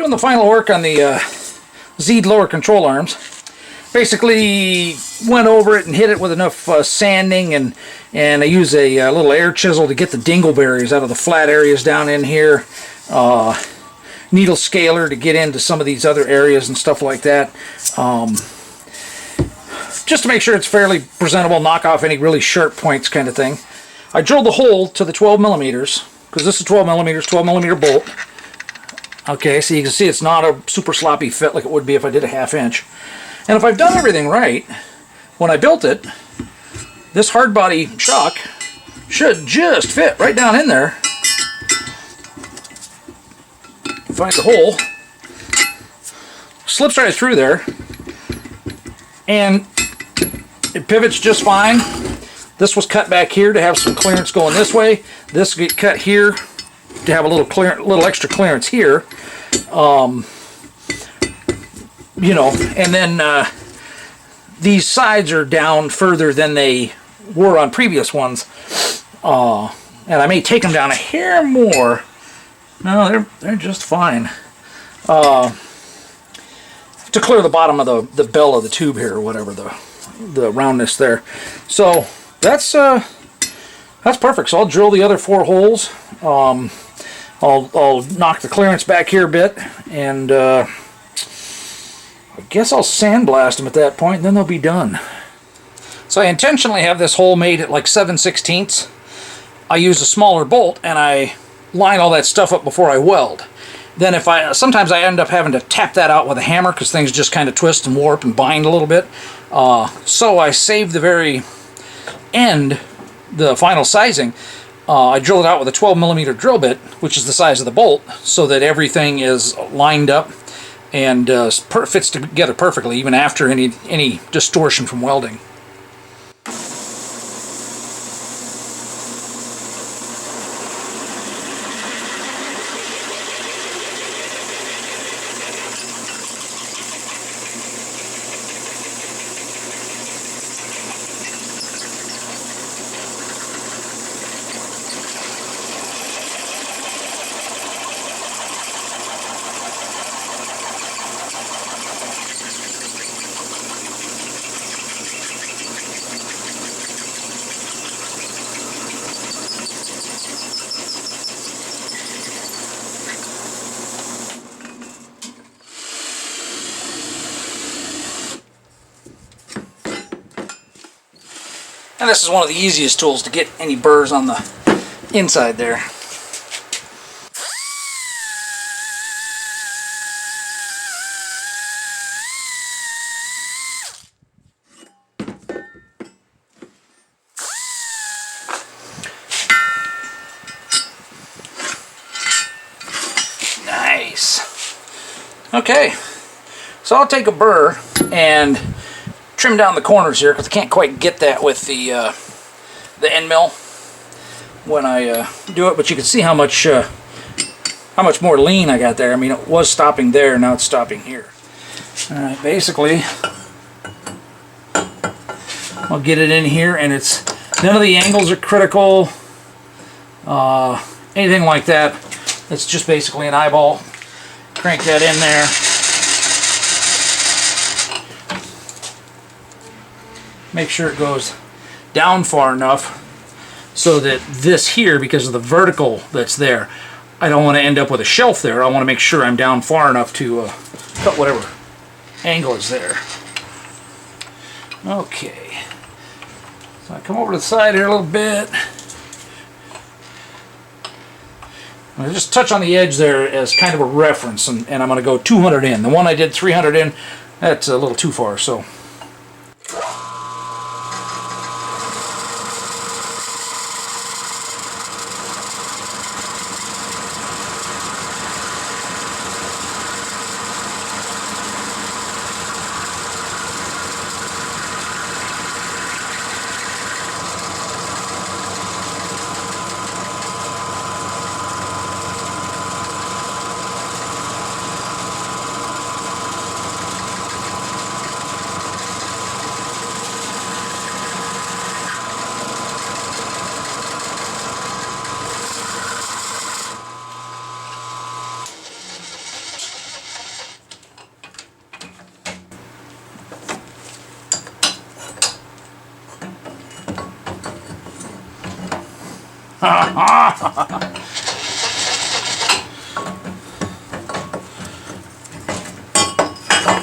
Doing the final work on the Z'd lower control arms. Basically went over it and hit it with enough sanding, and I use a little air chisel to get the dingleberries out of the flat areas down in here. Needle scaler to get into some of these other areas and stuff like that. Just to make sure it's fairly presentable, knock off any really sharp points kind of thing. I drilled the hole to the 12 millimeters, because this is 12 millimeters, 12 millimeter bolt. Okay, so you can see it's not a super sloppy fit like it would be if I did a 1/2 inch. And if I've done everything right, when I built it, this hard body shock should just fit right down in there. Find the hole, slips right through there, and it pivots just fine. This was cut back here to have some clearance going this way. This get cut here to have a little extra clearance here. You know, and then these sides are down further than they were on previous ones, and I may take them down a hair more. No, they're just fine. To clear the bottom of the bell of the tube here, or whatever, the roundness there. So that's perfect. So I'll drill the other 4 holes. I'll knock the clearance back here a bit, and I guess I'll sandblast them at that point, and then they'll be done. So I intentionally have this hole made at like 7/16. I use a smaller bolt, and I line all that stuff up before I weld. Then sometimes I end up having to tap that out with a hammer because things just kind of twist and warp and bind a little bit. So I save the very end, the final sizing. I drill it out with a 12 millimeter drill bit, which is the size of the bolt, so that everything is lined up and fits together perfectly, even after any distortion from welding. And this is one of the easiest tools to get any burrs on the inside there. Nice. Okay, so I'll take a burr and trim down the corners here because I can't quite get that with the end mill when I do it, but you can see how much more lean I got there. I mean, it was stopping there, now it's stopping here. Alright, basically I'll get it in here, and it's none of the angles are critical, anything like that. It's just basically an eyeball. Crank that in there. Make sure it goes down far enough so that this here, because of the vertical that's there, I don't want to end up with a shelf there. I want to make sure I'm down far enough to cut whatever angle is there. Okay. So I come over to the side here a little bit. I'm going to just touch on the edge there as kind of a reference, and I'm going to go 200 in. The one I did 300 in, that's a little too far, so...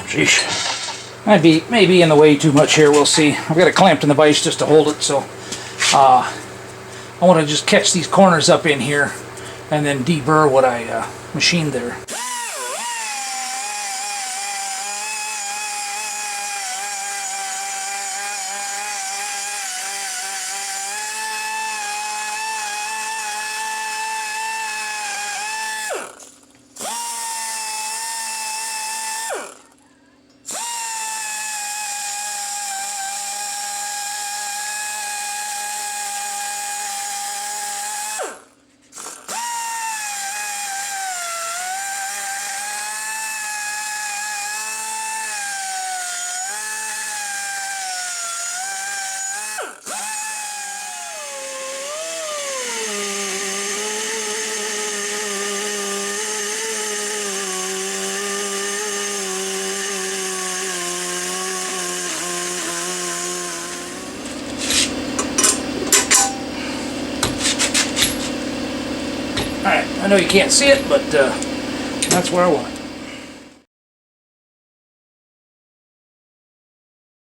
Sheesh. Might be maybe in the way too much here. We'll see. I've got it clamped in the vise just to hold it, so I want to just catch these corners up in here and then deburr what I machined there. Alright, I know you can't see it, but that's where I want it.